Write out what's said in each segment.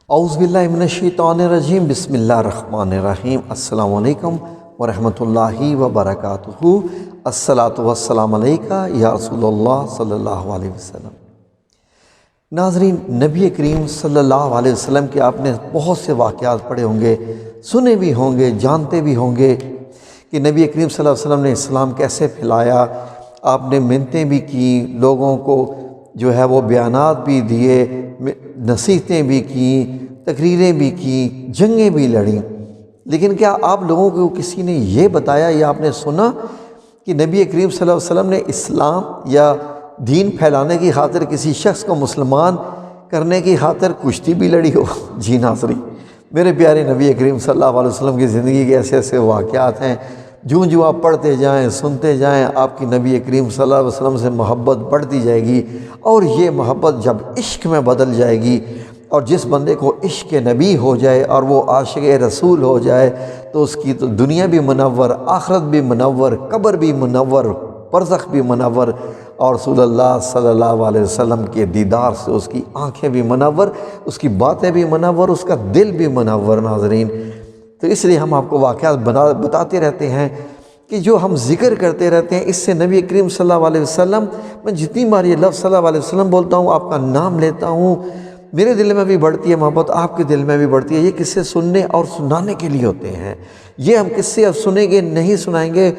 اعوذ باللہ من الشیطان الرجیم، بسم اللہ الرحمن الرحیم۔ السلام علیکم ورحمۃ اللہ وبرکاتہ۔ الصلاۃ والسلام علیکہ یا رسول اللہ صلی اللہ علیہ وسلم۔ ناظرین، نبی کریم صلی اللہ علیہ وسلم کے آپ نے بہت سے واقعات پڑھے ہوں گے، سنے بھی ہوں گے، جانتے بھی ہوں گے کہ نبی کریم صلی اللہ علیہ وسلم نے اسلام کیسے پھیلایا۔ آپ نے منتیں بھی کی، لوگوں کو جو ہے وہ بیانات بھی دیے، نصیحتیں بھی کیں، تقریریں بھی کیں، جنگیں بھی لڑیں۔ لیکن کیا آپ لوگوں کو کسی نے یہ بتایا یا آپ نے سنا کہ نبی کریم صلی اللہ علیہ وسلم نے اسلام یا دین پھیلانے کی خاطر کسی شخص کو مسلمان کرنے کی خاطر کشتی بھی لڑی ہو؟ جی ناظرین، میرے پیارے نبی کریم صلی اللہ علیہ وسلم کی زندگی کے ایسے ایسے واقعات ہیں، جو آپ پڑھتے جائیں، سنتے جائیں، آپ کی نبی کریم صلی اللہ علیہ وسلم سے محبت بڑھتی جائے گی، اور یہ محبت جب عشق میں بدل جائے گی، اور جس بندے کو عشق نبی ہو جائے اور وہ عاشق رسول ہو جائے تو اس کی تو دنیا بھی منور، آخرت بھی منور، قبر بھی منور، برزخ بھی منور، اور رسول اللہ صلی اللہ علیہ وسلم کے دیدار سے اس کی آنکھیں بھی منور، اس کی باتیں بھی منور، اس کا دل بھی منور۔ ناظرین، تو اس لیے ہم آپ کو واقعات بتاتے رہتے ہیں کہ جو ہم ذکر کرتے رہتے ہیں، اس سے نبی کریم صلی اللہ علیہ وسلم، میں جتنی بار یہ لفظ صلی اللہ علیہ وسلم بولتا ہوں، آپ کا نام لیتا ہوں، میرے دل میں بھی بڑھتی ہے محبت، آپ کے دل میں بھی بڑھتی ہے۔ یہ قصے سننے اور سنانے کے لیے ہوتے ہیں۔ یہ ہم قصے اب سنیں گے، نہیں سنائیں گے،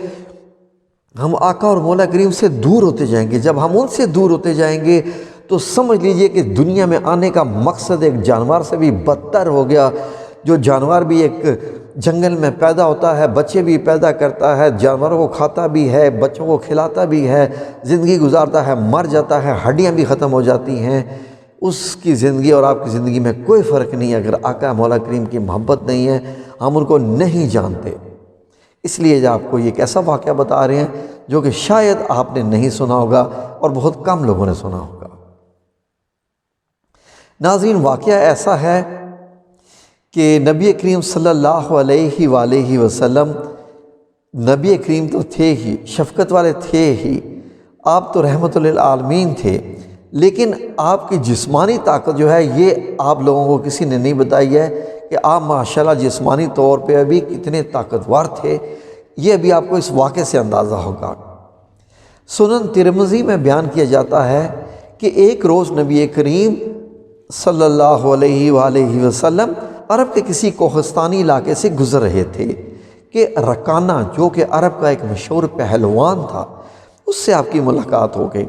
ہم آقا اور مولا کریم سے دور ہوتے جائیں گے۔ جب ہم ان سے دور ہوتے جائیں گے تو سمجھ لیجئے کہ دنیا میں آنے کا مقصد ایک جانور سے بھی بدتر ہو گیا۔ جو جانور بھی ایک جنگل میں پیدا ہوتا ہے، بچے بھی پیدا کرتا ہے، جانوروں کو کھاتا بھی ہے، بچوں کو کھلاتا بھی ہے، زندگی گزارتا ہے، مر جاتا ہے، ہڈیاں بھی ختم ہو جاتی ہیں، اس کی زندگی اور آپ کی زندگی میں کوئی فرق نہیں ہے۔ اگر آقا مولا کریم کی محبت نہیں ہے، ہم ان کو نہیں جانتے۔ اس لیے جو آپ کو یہ کیسا واقعہ بتا رہے ہیں جو کہ شاید آپ نے نہیں سنا ہوگا اور بہت کم لوگوں نے سنا ہوگا۔ ناظرین، واقعہ ایسا ہے کہ نبی کریم صلی اللہ علیہ وآلہ وسلم، نبی کریم تو تھے ہی، شفقت والے تھے ہی، آپ تو رحمت للعالمین تھے، لیکن آپ کی جسمانی طاقت جو ہے یہ آپ لوگوں کو کسی نے نہیں بتائی ہے کہ آپ ماشاءاللہ جسمانی طور پہ ابھی کتنے طاقتور تھے۔ یہ ابھی آپ کو اس واقعے سے اندازہ ہوگا۔ سنن ترمذی میں بیان کیا جاتا ہے کہ ایک روز نبی کریم صلی اللہ علیہ وآلہ وسلم عرب کے کسی کوہستانی علاقے سے گزر رہے تھے کہ رکانہ، جو کہ عرب کا ایک مشہور پہلوان تھا، اس سے آپ کی ملاقات ہو گئی۔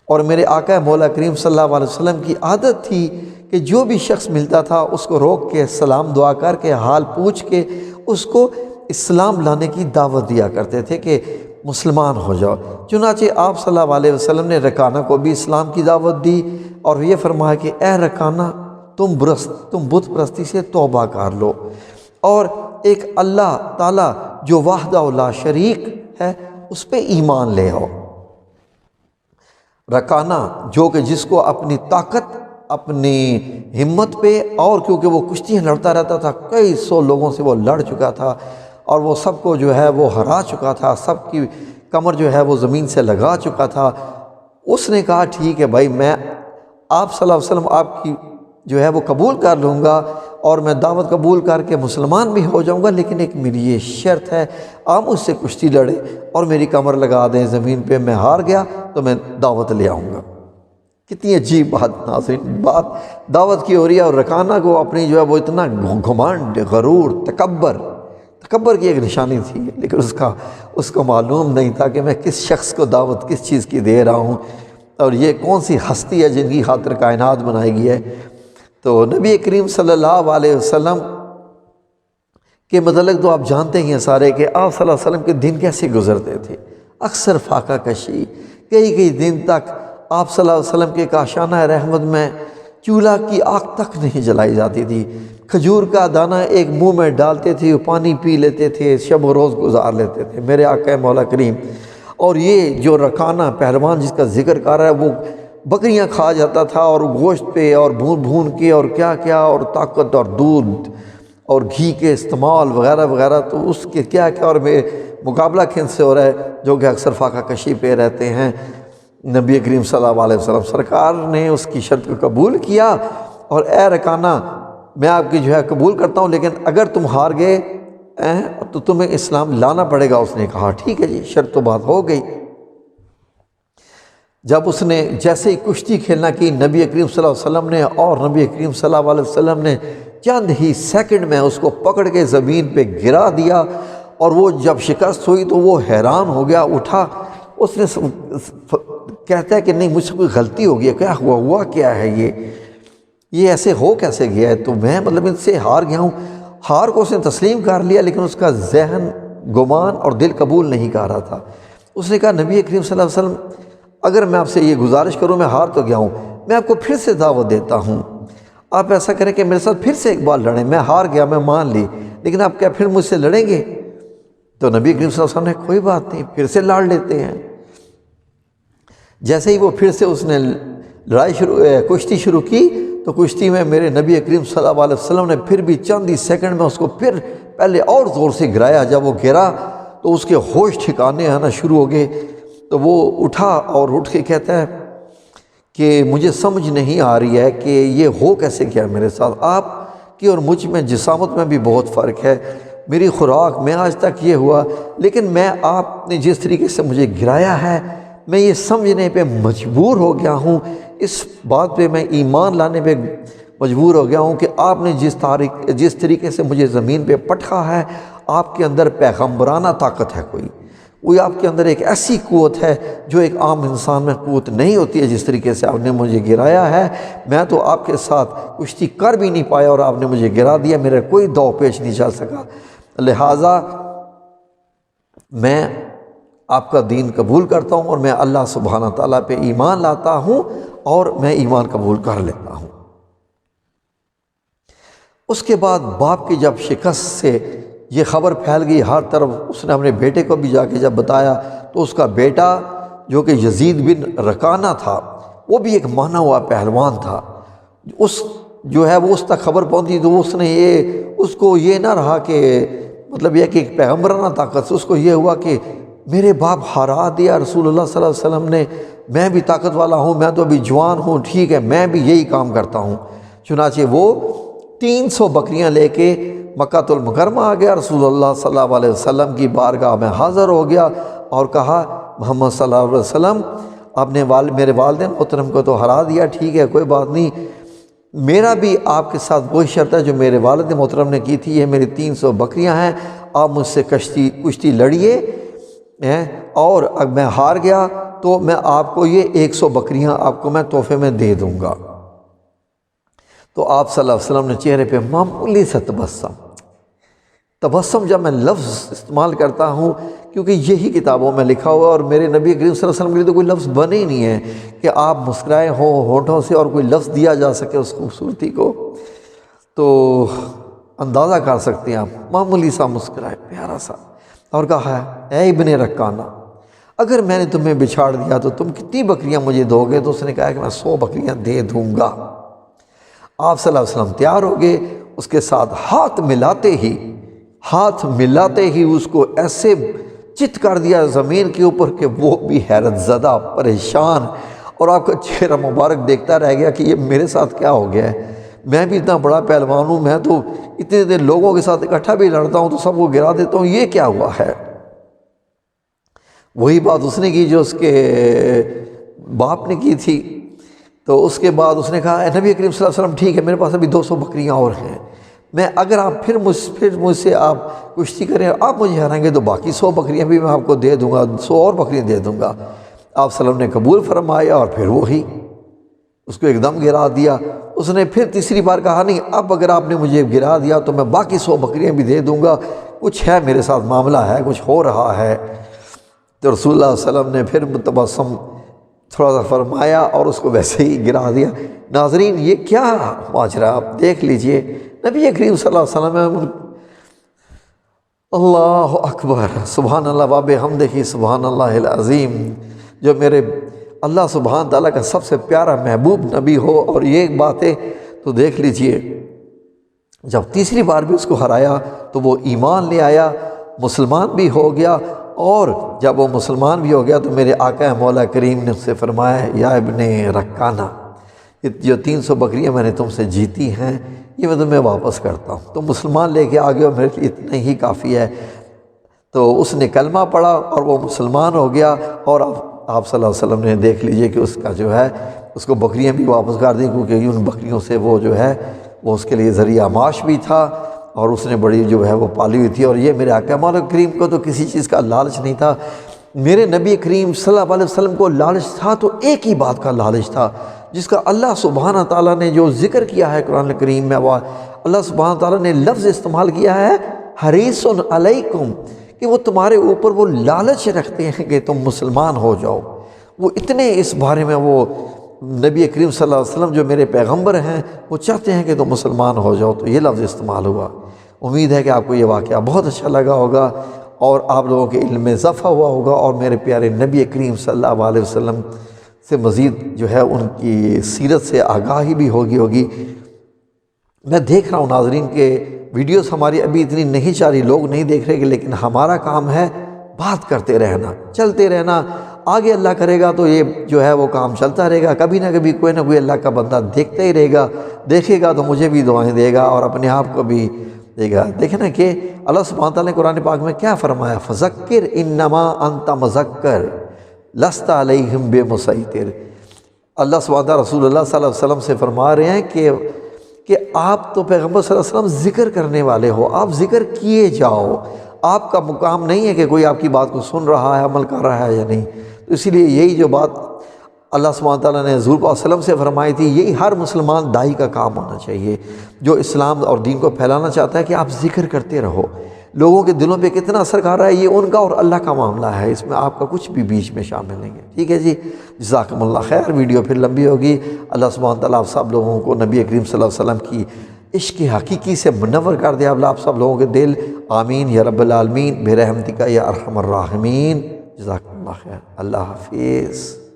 اور میرے آقا مولا کریم صلی اللہ علیہ وسلم کی عادت تھی کہ جو بھی شخص ملتا تھا اس کو روک کے سلام دعا کر کے حال پوچھ کے اس کو اسلام لانے کی دعوت دیا کرتے تھے کہ مسلمان ہو جاؤ۔ چنانچہ آپ صلی اللہ علیہ وسلم نے رکانہ کو بھی اسلام کی دعوت دی اور یہ فرمایا کہ اے رکانہ، تم بت پرستی سے توبہ کر لو اور ایک اللہ تعالیٰ جو وحدہ لا شریک ہے اس پہ ایمان لے آؤ۔ رکانہ، جو کہ جس کو اپنی طاقت، اپنی ہمت پہ، اور کیونکہ وہ کشتیاں لڑتا رہتا تھا، کئی سو لوگوں سے وہ لڑ چکا تھا اور وہ سب کو جو ہے وہ ہرا چکا تھا، سب کی کمر جو ہے وہ زمین سے لگا چکا تھا، اس نے کہا ٹھیک ہے بھائی، میں آپ صلی اللہ علیہ وسلم آپ کی جو ہے وہ قبول کر لوں گا اور میں دعوت قبول کر کے مسلمان بھی ہو جاؤں گا، لیکن ایک میری یہ شرط ہے، آپ مجھ سے کشتی لڑے اور میری کمر لگا دیں زمین پہ، میں ہار گیا تو میں دعوت لے آؤں گا۔ کتنی عجیب بات ناظرین، بات دعوت کی ہو رہی ہے اور رکانہ کو اپنی جو ہے وہ اتنا گھمنڈ، غرور، تکبر کی ایک نشانی تھی، لیکن اس کو معلوم نہیں تھا کہ میں کس شخص کو دعوت کس چیز کی دے رہا ہوں اور یہ کون سی ہستی ہے جن کی خاطر کائنات بنائی گئی ہے۔ تو نبی کریم صلی اللہ علیہ وسلم کے متعلق تو آپ جانتے ہی ہیں سارے کہ آپ صلی اللہ علیہ وسلم کے دن کیسے گزرتے تھے، اکثر فاقہ کشی، کئی دن تک آپ صلی اللہ علیہ وسلم کے کاشانہ رحمت میں چولہا کی آگ تک نہیں جلائی جاتی تھی، کھجور کا دانہ ایک منہ میں ڈالتے تھے، پانی پی لیتے تھے، شب و روز گزار لیتے تھے میرے آقا مولا کریم۔ اور یہ جو رکانہ پہلوان جس کا ذکر کر رہا ہے، وہ بکریاں کھا جاتا تھا اور گوشت پہ اور بھون کے اور کیا اور طاقت اور دودھ اور گھی کے استعمال وغیرہ وغیرہ، تو اس کے کیا اور مقابلہ کن سے ہو رہا ہے جو کہ اکثر فاقہ کشی پہ رہتے ہیں۔ نبی کریم صلی اللہ علیہ وسلم سرکار نے اس کی شرط کو قبول کیا اور اے رکانہ میں آپ کی جو ہے قبول کرتا ہوں، لیکن اگر تم ہار گئے تو تمہیں اسلام لانا پڑے گا۔ اس نے کہا ٹھیک ہے جی، شرط تو بات ہو گئی۔ جب اس نے جیسے ہی کشتی کھیلنا کی نبی کریم صلی اللہ علیہ وسلم نے، اور نبی کریم صلی اللہ علیہ وسلم نے چند ہی سیکنڈ میں اس کو پکڑ کے زمین پہ گرا دیا، اور وہ جب شکست ہوئی تو وہ حیران ہو گیا، اٹھا، اس نے کہتا ہے کہ نہیں مجھ سے کوئی غلطی ہو گئی ہے، کیا ہوا کیا ہے یہ ایسے ہو کیسے گیا ہے؟ تو میں مطلب ان سے ہار گیا ہوں۔ ہار کو اس نے تسلیم کر لیا، لیکن اس کا ذہن گمان اور دل قبول نہیں کر رہا تھا۔ اس نے کہا نبی کریم صلی اللہ علیہ وسلم اگر میں آپ سے یہ گزارش کروں، میں ہار تو گیا ہوں، میں آپ کو پھر سے دعوت دیتا ہوں، آپ ایسا کریں کہ میرے ساتھ پھر سے ایک بار لڑیں، میں ہار گیا، میں مان لی، لیکن آپ کیا پھر مجھ سے لڑیں گے؟ تو نبی کریم صلی اللہ علیہ وسلم نے کوئی بات نہیں، پھر سے لڑ لیتے ہیں۔ جیسے ہی وہ پھر سے اس نے کشتی شروع کی، تو کشتی میں میرے نبی کریم صلی اللہ علیہ وسلم نے پھر بھی چند ہی سیکنڈ میں اس کو پھر پہلے اور زور سے گرایا۔ جب وہ گرا تو اس کے ہوش ٹھکانے آنا شروع ہو گئے، تو وہ اٹھا اور اٹھ کے کہتا ہے کہ مجھے سمجھ نہیں آ رہی ہے کہ یہ ہو کیسے گیا میرے ساتھ، آپ کی اور مجھ میں جسامت میں بھی بہت فرق ہے، میری خوراک میں آج تک یہ ہوا، لیکن میں آپ نے جس طریقے سے مجھے گرایا ہے میں یہ سمجھنے پہ مجبور ہو گیا ہوں، اس بات پہ میں ایمان لانے پہ مجبور ہو گیا ہوں کہ آپ نے جس طریقے سے مجھے زمین پہ پٹکا ہے، آپ کے اندر پیغمبرانہ طاقت ہے، کوئی آپ کے اندر ایک ایسی قوت ہے جو ایک عام انسان میں قوت نہیں ہوتی ہے۔ جس طریقے سے آپ نے مجھے گرایا ہے، میں تو آپ کے ساتھ کشتی کر بھی نہیں پایا اور آپ نے مجھے گرا دیا، میرا کوئی داؤ پیچ نہیں چل سکا، لہٰذا میں آپ کا دین قبول کرتا ہوں اور میں اللہ سبحانہ تعالیٰ پہ ایمان لاتا ہوں اور میں ایمان قبول کر لیتا ہوں۔ اس کے بعد باپ کی جب شکست سے یہ خبر پھیل گئی ہر طرف، اس نے اپنے بیٹے کو بھی جا کے جب بتایا، تو اس کا بیٹا جو کہ یزید بن رکانہ تھا، وہ بھی ایک مانا ہوا پہلوان تھا، اس جو ہے وہ اس تک خبر پہنچی تو اس نے اس کو یہ نہ رہا کہ مطلب یہ کہ ایک پیغمبرانہ طاقت سے، اس کو یہ ہوا کہ میرے باپ ہرا دیا رسول اللہ صلی اللہ علیہ وسلم نے، میں بھی طاقت والا ہوں، میں تو ابھی جوان ہوں، ٹھیک ہے میں بھی یہی کام کرتا ہوں۔ چنانچہ وہ 300 بکریاں لے کے مکہ المکرمہ آ گیا، رسول اللہ صلی اللہ علیہ وسلم کی بارگاہ میں حاضر ہو گیا اور کہا محمد صلی اللہ علیہ وسلم آپ نے میرے والدین محترم کو تو ہرا دیا، ٹھیک ہے کوئی بات نہیں، میرا بھی آپ کے ساتھ وہی شرط ہے جو میرے والد محترم نے کی تھی، یہ میری 300 بکریاں ہیں، آپ مجھ سے کشتی لڑیے، اور اگر میں ہار گیا تو میں آپ کو یہ 100 بکریاں آپ کو میں تحفے میں دے دوں گا۔ تو آپ صلی اللہ علیہ وسلم نے چہرے پہ معمولی سا تبسم جب میں لفظ استعمال کرتا ہوں کیونکہ یہی کتابوں میں لکھا ہوا ہے، اور میرے نبی کریم صلی اللہ علیہ وسلم کے لیے تو کوئی لفظ بنے ہی نہیں ہے کہ آپ مسکرائے ہوں ہونٹوں سے اور کوئی لفظ دیا جا سکے اس خوبصورتی کو، تو اندازہ کر سکتے ہیں آپ، معمولی سا مسکرائے پیارا سا، اور کہا اے ابن رکانہ اگر میں نے تمہیں بچھاڑ دیا تو تم کتنی بکریاں مجھے دو گے؟ تو اس نے کہا کہ میں 100 بکریاں دے دوں گا۔ آپ صلی اللہ علیہ وسلم تیار ہو گئے، اس کے ساتھ ہاتھ ملاتے ہی اس کو ایسے چت کر دیا زمین کے اوپر کہ وہ بھی حیرت زدہ پریشان، اور آپ کا چہرہ مبارک دیکھتا رہ گیا کہ یہ میرے ساتھ کیا ہو گیا ہے، میں بھی اتنا بڑا پہلوان ہوں، میں تو اتنے دیر لوگوں کے ساتھ اکٹھا بھی لڑتا ہوں تو سب کو گرا دیتا ہوں، یہ کیا ہوا ہے؟ وہی بات اس نے کی جو اس کے باپ نے کی تھی۔ تو اس کے بعد اس نے کہا اے نبی کریم صلی اللہ علیہ وسلم ٹھیک ہے میرے پاس ابھی 200 بکریاں اور ہیں، میں اگر آپ پھر مجھ سے آپ کشتی کریں آپ مجھے ہرائیں گے تو باقی 100 بکریاں بھی میں آپ کو دے دوں گا، 100 اور بکریاں دے دوں گا۔ آپ صلی اللہ علیہ وسلم نے قبول فرمایا اور پھر وہی اس کو ایک دم گرا دیا۔ اس نے پھر تیسری بار کہا نہیں اب اگر آپ نے مجھے گرا دیا تو میں باقی 100 بکریاں بھی دے دوں گا، کچھ ہے میرے ساتھ معاملہ ہے، کچھ ہو رہا ہے۔ تو رسول اللہ صلی اللہ علیہ وسلم نے پھر تبسم تھوڑا سا فرمایا اور اس کو ویسے ہی گرا دیا۔ ناظرین یہ کیا ماجرا آپ دیکھ لیجئے، نبی کریم صلی اللہ علیہ وسلم، اللہ اکبر، سبحان اللہ و بحمدہ سبحان اللہ العظیم، جو میرے اللہ سبحانہ تعالیٰ کا سب سے پیارا محبوب نبی ہو اور یہ باتیں تو دیکھ لیجئے۔ جب تیسری بار بھی اس کو ہرایا تو وہ ایمان لے آیا، مسلمان بھی ہو گیا، اور جب وہ مسلمان بھی ہو گیا تو میرے آقا مولا کریم نے اس سے فرمایا یا ابن رکانہ، کہ جو 300 بکریاں میں نے تم سے جیتی ہیں یہ میں تمہیں واپس کرتا ہوں، تو مسلمان لے کے آگے میرے لیے اتنا ہی کافی ہے۔ تو اس نے کلمہ پڑھا اور وہ مسلمان ہو گیا، اور آپ صلی اللہ علیہ وسلم نے دیکھ لیجئے کہ اس کا جو ہے اس کو بکریاں بھی واپس کر دیں، کیونکہ ان بکریوں سے وہ جو ہے وہ اس کے لیے ذریعہ معاش بھی تھا، اور اس نے بڑی جو ہے وہ پالی ہوئی تھی۔ اور یہ میرے آقا مولا کریم کو تو کسی چیز کا لالچ نہیں تھا، میرے نبی کریم صلی اللہ علیہ وسلم کو لالچ تھا تو ایک ہی بات کا لالچ تھا، جس کا اللہ سبحانہ تعالیٰ نے جو ذکر کیا ہے قرآن کریم میں، وہ اللہ سبحانہ تعالیٰ نے لفظ استعمال کیا ہے حریص علیکم، کہ وہ تمہارے اوپر وہ لالچ رکھتے ہیں کہ تم مسلمان ہو جاؤ۔ وہ اتنے اس بارے میں وہ نبی کریم صلی اللہ علیہ وسلم جو میرے پیغمبر ہیں وہ چاہتے ہیں کہ تم مسلمان ہو جاؤ، تو یہ لفظ استعمال ہوا۔ امید ہے کہ آپ کو یہ واقعہ بہت اچھا لگا ہوگا اور آپ لوگوں کے علم میں اضافہ ہوا ہوگا، اور میرے پیارے نبی کریم صلی اللہ علیہ وسلم سے مزید جو ہے ان کی سیرت سے آگاہی بھی ہوگی۔ میں دیکھ رہا ہوں ناظرین کہ ویڈیوز ہماری ابھی اتنی نہیں چل رہی، لوگ نہیں دیکھ رہے، لیکن ہمارا کام ہے بات کرتے رہنا، چلتے رہنا، آگے اللہ کرے گا تو یہ جو ہے وہ کام چلتا رہے گا، کبھی نہ کبھی کوئی نہ کوئی اللہ کا بندہ دیکھتا ہی رہے گا، دیکھے گا تو مجھے بھی دعائیں دے گا اور اپنے آپ کو بھی دے گا۔ دیکھیں نا کہ اللہ سبحانہ تعالیٰ نے قرآن پاک میں کیا فرمایا، فذکر انما انت مذکر لست علیہم بمسیطر۔ اللہ سبحانہ تعالیٰ رسول اللہ صلی اللہ علیہ وسلم سے فرما رہے ہیں کہ آپ تو پیغمبر صلی اللہ علیہ وسلم ذکر کرنے والے ہو، آپ ذکر کیے جاؤ، آپ کا مقام نہیں ہے کہ کوئی آپ کی بات کو سن رہا ہے، عمل کر رہا ہے یا نہیں۔ تو اسی لیے یہی جو بات اللہ سبحانہ تعالیٰ نے حضور صلی اللہ علیہ وسلم سے فرمائی تھی، یہی ہر مسلمان داعی کا کام ہونا چاہیے جو اسلام اور دین کو پھیلانا چاہتا ہے، کہ آپ ذکر کرتے رہو۔ لوگوں کے دلوں پہ کتنا اثر کر رہا ہے یہ ان کا اور اللہ کا معاملہ ہے، اس میں آپ کا کچھ بھی بیچ میں شامل نہیں ہے۔ ٹھیک ہے جی، جزاکم اللہ خیر۔ ویڈیو پھر لمبی ہوگی۔ اللہ سبحانہ تعالیٰ آپ سب لوگوں کو نبی کریم صلی اللہ علیہ وسلم کی عشق حقیقی سے منور کر دے اللہ آپ سب لوگوں کے دل، آمین یا رب العالمین، برحمتک یا ارحم الراحمین۔ جزاکم اللہ خیر، اللہ حافظ۔